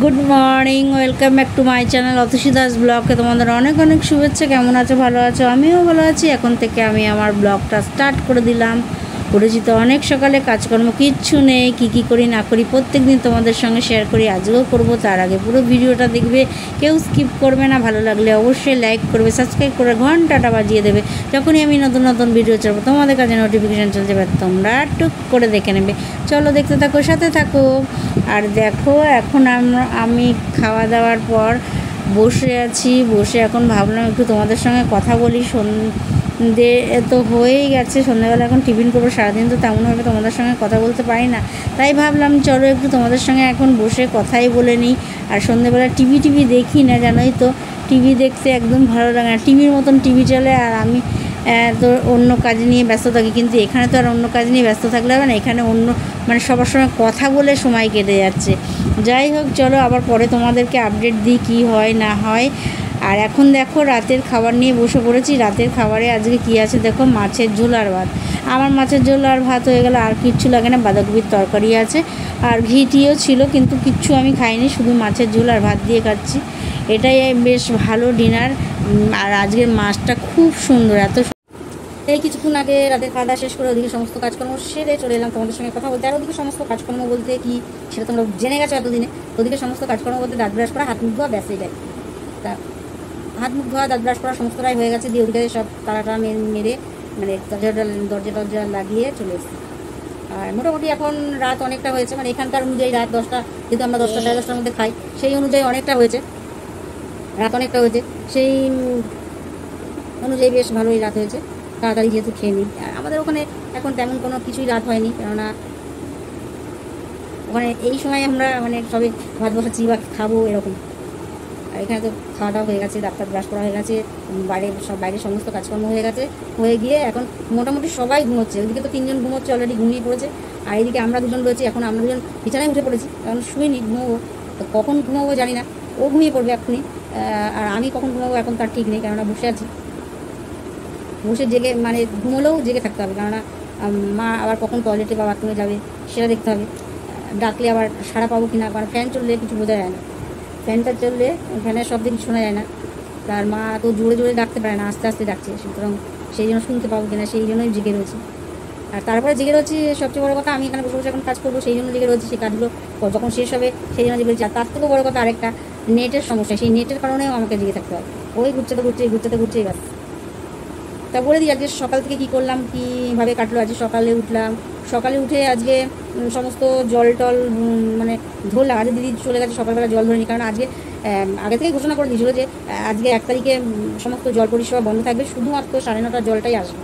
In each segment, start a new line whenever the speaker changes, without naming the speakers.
Good morning, welcome back to my channel Atasi Das ব্লগকে তোমাদের অনেক অনেক শুভেচ্ছা। কেমন আছো? ভালো আছো? আমিও ভালো আছি। এখন থেকে আমি আমার ব্লগটা স্টার্ট করে দিলাম। উঠেছি তো অনেক সকালে, কাজকর্ম কিচ্ছু নেই, কী করি না করি প্রত্যেক দিন তোমাদের সঙ্গে শেয়ার করি, আজকেও করব। তার আগে পুরো ভিডিওটা দেখবে, কেউ স্কিপ করবে না। ভালো লাগলে অবশ্যই লাইক করবে, সাবস্ক্রাইব করে ঘন্টাটা বাজিয়ে দেবে। যখনই আমি নতুন নতুন ভিডিও ছাড়বো তোমাদের কাছে নোটিফিকেশান চলে যাবে, তোমরা টুক করে দেখে নেবে। চলো দেখতে থাকো, সাথে থাকো। আর দেখো, এখন আমি খাওয়া দাওয়ার পর বসে আছি। বসে এখন ভাবলাম একটু তোমাদের সঙ্গে কথা বলি। সন্ধে তো হয়েই গেছে, সন্ধ্যাবেলা এখন টিফিন করবো। সারাদিন তো তেমনভাবে তোমাদের সঙ্গে কথা বলতে পারি না, তাই ভাবলাম চলো একটু তোমাদের সঙ্গে এখন বসে কথাই বলে নিই। আর সন্ধ্যেবেলা টিভি দেখি না, জানোই তো টিভি দেখতে একদম ভালো লাগে না। টিভির মতন টিভি চলে, আর আমি তো অন্য কাজ নিয়ে ব্যস্ত থাকি। কিন্তু এখানে তো আর অন্য কাজ নিয়ে ব্যস্ত থাকলে হবে না, এখানে অন্য সবার সঙ্গে কথা বলে সময় কেটে যাচ্ছে। যাই হোক, চলো আবার পরে তোমাদেরকে আপডেট দিই কী হয় না হয়। আর এখন দেখো, রাতের খাবার নিয়ে বসে পড়েছি। রাতের খাবারে আজকে কী আছে দেখো, মাছের ঝোল আর ভাত। আমার মাছের ঝোল আর ভাত হয়ে গেল, আর কিচ্ছু লাগে না। বাঁধাকপির তরকারি আছে, আর ঘিটিও ছিল, কিন্তু কিচ্ছু আমি খাইনি, শুধু মাছের ঝোল আর ভাত দিয়ে খাচ্ছি। এটাই বেশ ভালো ডিনার। আর আজকের মাছটা খুব সুন্দর, এত এই কিছুক্ষণ আগে রাতের খাওয়া দাওয়া শেষ করে ওদিকে সমস্ত কাজকর্ম সেরে চলে এলাম তোমাদের সঙ্গে কথা বলতে। আর ওদিকে সমস্ত কাজকর্ম বলতে কি, সেটা তোমরা জেনে গেছো এতদিনে। ওদিকে সমস্ত কাজকর্ম বলতে দাঁত ব্রাশ করা, হাত মুখ ধোয়া, ব্যাস এটাই। তা হাত মুখ ধোয়া, দাঁত ব্রাশ করা সমস্তটাই হয়ে গেছে। দিয়ে ওদিকে সব তারাটা মেরে দরজা লাগিয়ে চলে এসেছি। আর মোটামুটি এখন রাত অনেকটা হয়েছে, এখানকার অনুযায়ী রাত 10টা, যেহেতু আমরা 10টা সাড়ে 10টার মধ্যে খাই, সেই অনুযায়ী অনেকটা হয়েছে, রাত অনেকটা হয়েছে। সেই অনুযায়ী বেশ ভালোই রাত হয়েছে, তাড়াতাড়ি যেহেতু খেয়ে নিই। আর আমাদের ওখানে এখন তেমন কোনো কিছুই রাত হয়নি, কেননা ওখানে এই সময় আমরা সবে ভাত বসাচ্ছি বা খাবো এরকম। আর এখানে তো খাওয়া দাওয়া হয়ে গেছে, ডাক্তার ব্রাশ করা হয়ে গেছে, বাইরের সমস্ত কাজকর্ম হয়ে গেছে। হয়ে গিয়ে এখন মোটামুটি সবাই ঘুমোচ্ছে। ওইদিকে তো 3জন ঘুমোচ্ছে, অলরেডি ঘুমিয়ে পড়েছে। আর এইদিকে আমরা 2জন রয়েছি। এখন আমরা 2জন বিছানায় উঠে পড়েছি, কারণ শুইনি, ঘুমোবো। তো কখন ঘুমোবো জানি না, ও ঘুমিয়ে পড়বে এক্ষুনি। আর আমি কখন ঘুমোবো এখন তার ঠিক নেই, কেননা বসে আছি। বসে জেগে ঘুমোলেও জেগে থাকতে হবে, কেননা মা আবার কখন টয়লেটে বা বাথরুমে যাবে সেটা দেখতে হবে। ডাকলে আবার সাড়া পাবো কিনা, কারণ ফ্যান চললে কিছু বোঝা যায় না। ফ্যানটা চললে ফ্যানের শব্দে কিছু শোনা যায় না। তার মা তো জোরে জোরে ডাকতে পারে না, আস্তে আস্তে ডাকছে, সুতরাং সেই জন্য শুনতে পাবো কিনা, সেই জন্যই জেগে রয়েছি। আর তারপরে জেগে রয়েছি সবচেয়ে বড় কথা, আমি এখানে বসে বসে এখন কাজ করবো, সেই জন্য জেগে রয়েছি। সেই কাজগুলো যখন শেষ হবে সেই জন্য জেগে রয়েছি। আর তার থেকেও বড় কথা আরেকটা, নেটের সমস্যা। সেই নেটের কারণেও আমাকে জেগে থাকতে হয়। ওই ঘুরতে ব্যাস। তা বলে দিই আজকে সকাল থেকে কী করলাম, কীভাবে কাটলো। আজকে সকালে উঠে আজকে সমস্ত জল টল ধরলাম। আজকে দিদি চলে গেছে সকালবেলা জল ধরেনি, কারণ আজকে আগে থেকেই ঘোষণা করে দিয়েছিল যে আজকে 1 তারিখে সমস্ত জল পরিষেবা বন্ধ থাকবে, শুধুমাত্র 9:30টার জলটাই আসবে।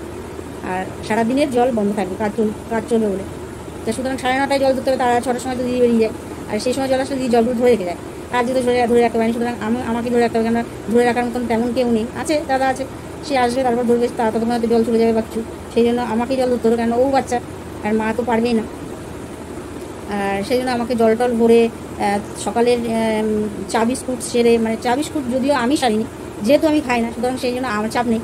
আর সারাদিনের জল বন্ধ থাকবে, কাজ চলবে বলে। তা সুতরাং 9:30টায় জল ধরতে হবে। তারা 6টার সময় তো দিদি বেরিয়ে যায়, আর সেই সময় জল আসলে দিদি জলগুলো ধরে রেখে যায়। আর যেহেতু ধরে রাখতে পারেনি, সুতরাং আমাকে ধরে রাখতে হবে, কেন ধরে রাখার মতন তেমন কেউ নেই। আছে, দাদা আছে, সে আসবে, তারপর ধরবে, তার ততক্ষণ হয়তো জল চলে যাবে বা কিছু। সেই জন্য আমাকেই জল ধরতে হবে, কেন ও বাচ্চা, আর মা তো পারবেই না। আর সেই জন্য আমাকে জল টল ভরে সকালের চা বিস্কুট সেরে, চা বিস্কুট যদিও আমি সারিনি, যেহেতু আমি খাই না, সুতরাং সেই জন্য আমার চাপ নেই।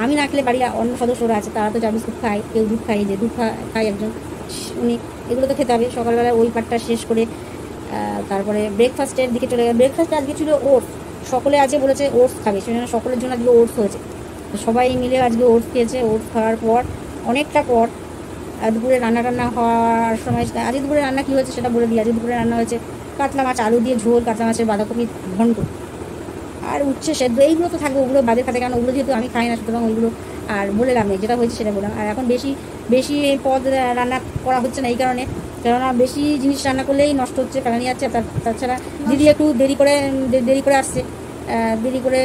আমি না খেলে বাড়ির অন্য সদস্যরা আছে, তারা তো চা বিস্কুট খায়, কেউ দুধ খায়, যে দুধ খায় একজন, উনি এগুলো তো খেতে হবে। সকালবেলা ওই পাটটা শেষ করে তারপরে ব্রেকফাস্টের দিকে চলে গেল। ব্রেকফাস্টে আজকে ছিল ওটস, সকলে আছে বলেছে ওটস খাবে, সেই জন্য সকলের জন্য আজকে ওটস হয়েছে। সবাই মিলে আজকে ওটস খেয়েছে। ওটস খাওয়ার পর অনেকটা পর দুপুরে রান্না হওয়ার সময়, আজকে দুপুরে রান্না কী হয়েছে সেটা বলে দিই। আজকে দুপুরে রান্না হয়েছে কাতলা মাছ আলু দিয়ে ঝোল, কাতলা মাছের বাঁধাকপি ঘন্ট, আর উচ্ছে সেদ্ধ। এইগুলো তো থাকবে, ওগুলো বাদে খাতে, কারণ ওগুলো যেহেতু আমি খাই না, সুতরাং ওইগুলো আর বলে লাভ নেই, যেটা হয়েছে সেটা বললাম। আর এখন বেশি পদ রান্না করা হচ্ছে না, এই কারণে, কেননা বেশি জিনিস রান্না করলেই নষ্ট হচ্ছে, ফেলানি যাচ্ছে। তাছাড়া দিদি একটু দেরি করে আসছে। দেরি করে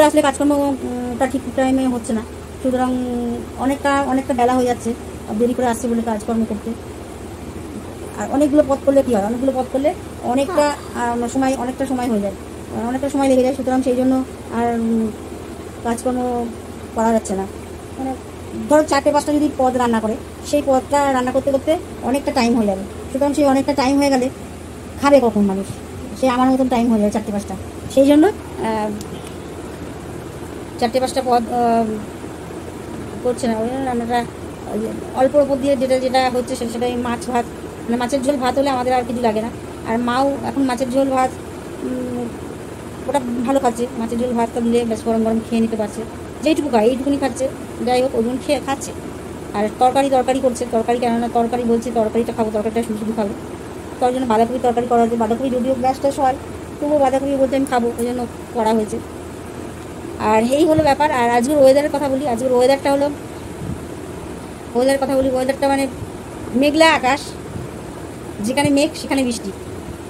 আসলে কাজকর্মটা ঠিক টাইমে হচ্ছে না, সুতরাং অনেকটা বেলা হয়ে যাচ্ছে দেরি করে আসছে বলে কাজকর্ম করতে। আর অনেকগুলো পথ করলে কী হয়, অনেকটা সময় হয়ে যায়, অনেকটা সময় লেগে যায়, সুতরাং সেই জন্য আর কাজকর্ম করা যাচ্ছে না। ধরো 4-5টা যদি পদ রান্না করে, সেই পদটা রান্না করতে করতে অনেকটা টাইম হয়ে যাবে, সুতরাং সেই অনেকটা টাইম হয়ে গেলে খাবে কখন মানুষ, সে আমার মতন টাইম হয়ে যাবে 4-5টা। সেই জন্য 4-5টা পদ করছে না, ওই জন্য রান্নাটা অল্পর উপর দিয়ে যেটা হচ্ছে সেটাই মাছ ভাত মানে মাছের ঝোল ভাত হলে আমাদের আর কিছু লাগে না। আর মাও এখন মাছের ঝোল ভাত ওটা ভালো খাচ্ছে, মাছের ঝোল ভাতটা দিলে বেশ গরম গরম খেয়ে নিতে পারছে, যেইটুকু খায় এইটুকুনি খাচ্ছে, যাই হোক ওইগুলো খেয়ে খাচ্ছে। আর তরকারি করছে, তরকারি কেননা তরকারি বলছে তরকারিটা খাবো, তরকারিটা শুধু শুধু খাবো, তার জন্য বাঁধাকপি তরকারি করা হয়েছে। বাঁধাকপি যদিও গ্যাস ট্যাস হয়, তবুও বাঁধাকপি বলতে আমি খাবো, ওই জন্য করা হয়েছে। আর এই হলো ব্যাপার। আর আজকের ওয়েদারের কথা বলি, আজকের ওয়েদারটা হলো, ওয়েদারটা মানে মেঘলা আকাশ, যেখানে মেঘ সেখানে বৃষ্টি,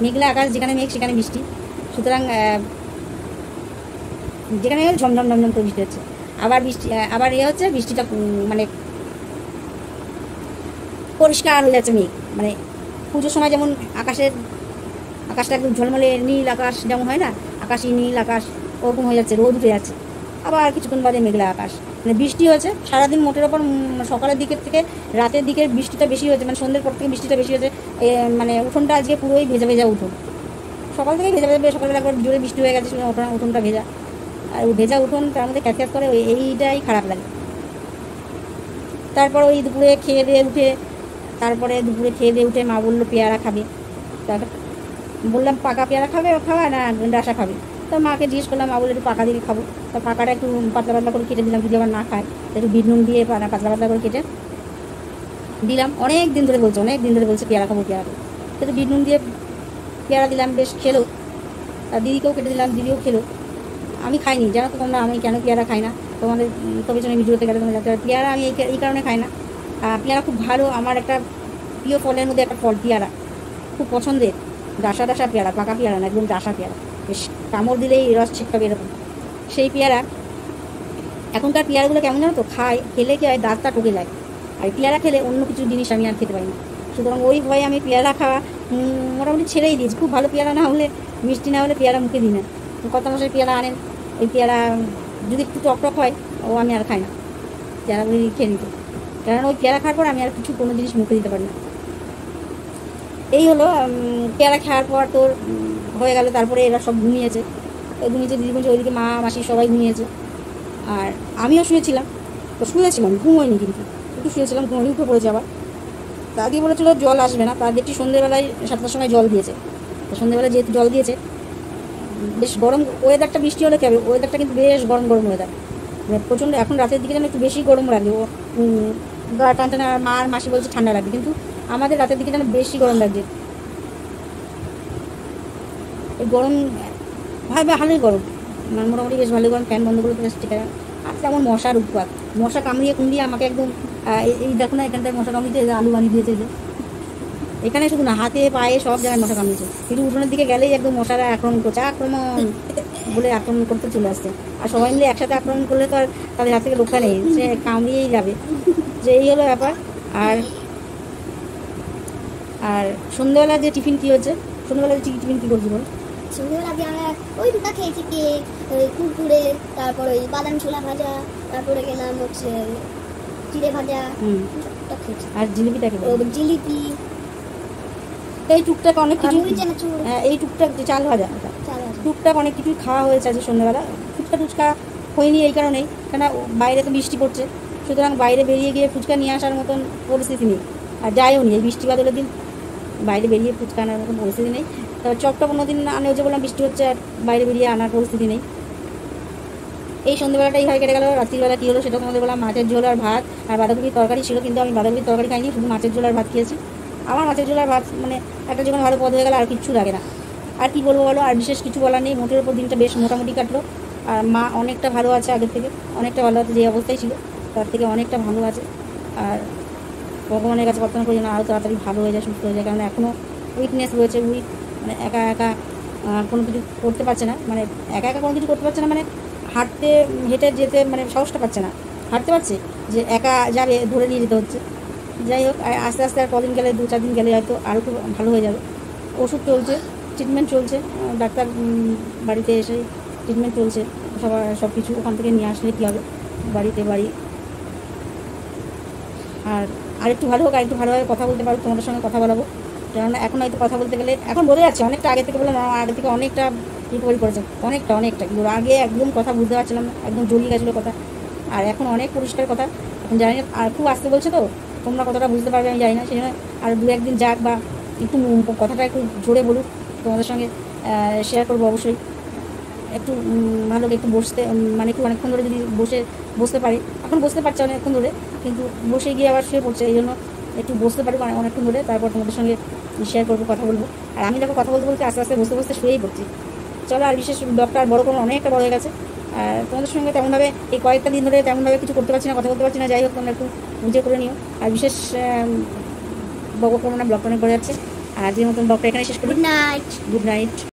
মেঘলা আকাশ যেখানে মেঘ সেখানে বৃষ্টি। সুতরাং যেখানে ঝমঝম ঝমঝম করে বৃষ্টি হচ্ছে, আবার বৃষ্টি, আবার হচ্ছে বৃষ্টিটা মানে পরিষ্কার হয়ে যাচ্ছে মেঘ। মানে পুজোর সময় যেমন আকাশটা একদম ঝলমলে নীল আকাশ যেমন হয় না, আকাশি নীল আকাশ, ওরকম হয়ে যাচ্ছে, রোদ উঠে যাচ্ছে, আবার কিছুক্ষণ বাদে মেঘলা আকাশ। মানে বৃষ্টি হয়েছে সারাদিন মোটের ওপর, সকালের দিকের থেকে রাতের দিকে বৃষ্টিটা বেশি হয়েছে, মানে সন্ধ্যের পর থেকে বৃষ্টিটা বেশি হয়েছে। মানে উঠোনটা আজকে পুরোই ভেজা ভেজা উঠোন, সকাল থেকেই ভেজা ভেজা, সকালবেলা একবার জোরে বৃষ্টি হয়ে গেছে, উঠোনটা ভেজা। আর ভেজা উঠোন তার মধ্যে ক্যাচ করে, এইটাই খারাপ লাগে। তারপর ওই দুপুরে খেয়ে দিয়ে উঠে মা বললো পেয়ারা খাবে, তারপর বললাম পাকা পেয়ারা খাওয়া না ডাসা খাবে। তো মাকে জিজ্ঞেস করলাম, মা বলে একটু পাকা দিয়ে খাবো। তো পাকাটা একটু পাতলা পাতলা করে কেটে দিলাম, যদি আবার না খায় একটু বিট নুন দিয়ে পাতলা পাতলা করে কেটে দিলাম। অনেক দিন ধরে বলছে পেয়ারা খাবো। তো বিট নুন দিয়ে পেয়ারা দিলাম, বেশ খেলো। আর দিদিকেও কেটে দিলাম, দিদিও খেলো। আমি খাইনি, জানো তো তোমরা আমি কেন পেয়ারা খাই না, তোমাদের তবে জন্য ভিডিওতে গেলে তোমরা জানতে পারো। পেয়ারা আমি এই কারণে খাই না, পেয়ারা খুব ভালো, আমার একটা প্রিয় ফলের মধ্যে একটা ফল পেয়ারা, খুব পছন্দের। ডাসা পেয়ারা, পাকা পেয়ারা না, একদম ডাসা পেয়ারা, বেশ কামড় দিলেই রস ছিটকাবে এরকম সেই পেয়ারা। এখনকার পেয়ারাগুলো কেমন জানো তো, খেলে কি হয়, দাঁতটা টকে যায়। আর পেয়ারা খেলে অন্য কিছু জিনিস আমি আর খেতে পারি না। সুতরাং ওই ভয়ে আমি পেয়ারা খাওয়া মোটামুটি ছেড়েই দিয়েছি। খুব ভালো পেয়ারা না হলে, মিষ্টি না হলে পেয়ারা মুখে দিই না। কত মাসের পেয়ারা আনেন, ওই পেয়ারা যদি একটু টক হয়, আমি আর খাই না, পেয়ারা বলে খেয়ে নিতে। কারণ ওই পেয়ারা খাওয়ার পর আমি আর কিছু কোনো জিনিস মুখে দিতে পারি না। এই হলো পেয়ারা খাওয়ার পর তোর হয়ে গেল। তারপরে এরা সব ঘুমিয়েছে, দিদি বলছে ওইদিকে মা মাসি সবাই ঘুমিয়েছে। আর আমিও শুয়েছিলাম, ঘুম হয়নি, কিন্তু একটু শুয়েছিলাম, ঘুমিয়ে উঠে পড়েছে। আবার দাদি বলেছিল জল আসবে না, তার দেখছি সন্ধ্যেবেলায় 7টার সময় জল দিয়েছে। তো সন্ধ্যেবেলায় যেহেতু জল দিয়েছে, বেশ গরম ওয়েদারটা, বৃষ্টি হলে কি হবে, ওয়েদারটা কিন্তু বেশ গরম ওয়েদার, মানে প্রচণ্ড। এখন রাতের দিকে যেন একটু বেশি গরম লাগে, গা টানটানা। মা আর মাসি বলছে ঠান্ডা লাগবে, কিন্তু আমাদের রাতের দিকে যেন বেশি গরম লাগছে। এই গরম ভালোই গরম, মানে মোটামুটি বেশ ভালোই গরম। ফ্যান বন্ধ করে বেশ ঠিক আছে। আর তেমন মশার উৎপাত, মশা কুমড়িয়ে আমাকে একদম, এই দেখো না এখানটায় মশা কামড়িয়েছে, আলু বানিয়ে দিয়েছে যে, এখানে শুধু না, হাতে পায়ে সব জায়গায় মশা কামড়িয়েছে। কিন্তু উঠোনের দিকে গেলেই একদম মশারা আক্রমণ বলে আক্রমণ করতে চলে আসছে। আর সবাই মিলে একসাথে আক্রমণ করলে তো আর তাদের হাত থেকে রক্ষা নেই, সে কামড়িয়েই যাবে। যে এই হলো ব্যাপার। আর সন্ধ্যাবেলা যে টিফিন কী হচ্ছে, সন্ধ্যাবেলা টিফিন কী করছি বল?
সন্ধ্যাবেলা আমরা ওই দুটা খেয়েছি, কেক, ওই কুরকুরে, তারপর ওই বাদাম ছোলা ভাজা, তারপরে গেলাম হচ্ছে চিড়ে ভাজা, খেয়েছি।
আর জিলিপিটা খেয়ে,
জিলিপি,
এই টুকটাক অনেক কিছু, এই টুকটাক চাল ভাজা, টুকটাক অনেক কিছুই খাওয়া হয়েছে আজ সন্ধ্যাবেলা। ফুচকা হয়নি এই কারণেই, কেন বাইরে তো বৃষ্টি পড়ছে, সুতরাং বাইরে বেরিয়ে গিয়ে ফুচকা নিয়ে আসার মতন পরিস্থিতি নেই। আর যাইও নি, এই বৃষ্টি বাদলের দিন বাইরে বেরিয়ে ফুচকা আনার মতন পরিস্থিতি নেই। তবে চপটা কোনো দিন আনে, যে বললাম বৃষ্টি হচ্ছে, আর বাইরে বেরিয়ে আনার পরিস্থিতি নেই। এই সন্ধ্যেবেলাটাই হয় কেটে গেল। রাত্রিবেলা কী হলো সেটা তোমাদের বললাম, মাছের ঝোল আর ভাত, আর বাঁধাকপির তরকারি ছিল, কিন্তু আমি বাঁধাকপির তরকারি খাইনি, শুধু মাছের ঝোল আর ভাত খেয়েছি। আমার মাছের ঝোল আর ভাত মানে একটা যখন ভালো পদ হয়ে গেল, আর কিচ্ছু লাগে না। আর কি বলবো বলো, আর বিশেষ কিছু বলার নেই। মোটের উপর দিনটা বেশ মোটামুটি কাটলো। আর মা অনেকটা ভালো আছে, আগের থেকে অনেকটা ভালো আছে, যে অবস্থায় ছিল তার থেকে অনেকটা ভালো আছে। আর ভগবানের কাছে প্রার্থনা করি যেন আরও তাড়াতাড়ি ভালো হয়ে যায়, সুস্থ হয়ে যায়। কারণ এখনও উইকনেস রয়েছে, মানে একা কোনো কিছু করতে পারছে না, মানে একা কোনো কিছু করতে পারছে না, মানে হেঁটে যেতে মানে সাহসটা পাচ্ছে না। হাঁটতে পারছে যে একা যাবে, ধরে নিয়ে যেতে হচ্ছে। যাই হোক, আস্তে আস্তে আর কদিন গেলে, 2-4 দিন গেলে হয়তো আরও খুব ভালো হয়ে যাবে। ওষুধ চলছে, ট্রিটমেন্ট চলছে, ডাক্তার বাড়িতে এসে ট্রিটমেন্ট চলছে, সব কিছু ওখান থেকে নিয়ে আসলে কী হবে, বাড়ি আর একটু ভালো হোক, আর একটু ভালোভাবে কথা বলতে পারো, তোমাদের সঙ্গে কথা বলাবো। কেননা এখন হয়তো কথা বলতে গেলে এখন বোঝা যাচ্ছে, অনেকটা আগে থেকে বললাম, আগে থেকে অনেকটা রিকভারি করেছে, অনেকটা কিন্তু আগে একদম কথা বুঝতে পারছিলাম না, একদম জড়িয়ে গেছিলো কথা। আর এখন অনেক পরিষ্কার কথা, এখন জানি না, আর খুব আসতে বলছে তো, তোমরা কতটা বুঝতে পারবে আমি জানি না, সেই জন্য আর 2-1 দিন যাক, বা একটু কথাটা একটু জোরে বলুক, তোমাদের সঙ্গে শেয়ার করবো অবশ্যই। একটু ভালো একটু বসতে মানে একটু অনেকক্ষণ ধরে যদি বসতে পারি, এখন বসতে পারছে অনেকক্ষণ ধরে, কিন্তু বসে গিয়ে আবার শুয়ে পড়ছে, এই জন্য একটু বসতে পারি অনেকক্ষণ ধরে, তারপর তোমাদের সঙ্গে শেয়ার করবো, কথা বলবো। আর আমি দেখো কথা বলতে বলতে আস্তে আস্তে বসতে শুয়েই পড়ছি। চলো, আর বিশেষ ব্লগটা আর বড় কোনো অনেকটা বড় হয়ে গেছে। আর তোমাদের সঙ্গে তেমনভাবে এই কয়েকটা দিন ধরে তেমনভাবে কিছু করতে পারছি না, কথা বলতে পারছি না। যাই হোক, তোমরা একটু বুঝে করে নিও। আর বিশেষ বড় করো না, ব্লগটা অনেক বড় যাচ্ছে। আর আজকের মতন ব্লগটা এখানে শেষ করি।
Good night.
Good night.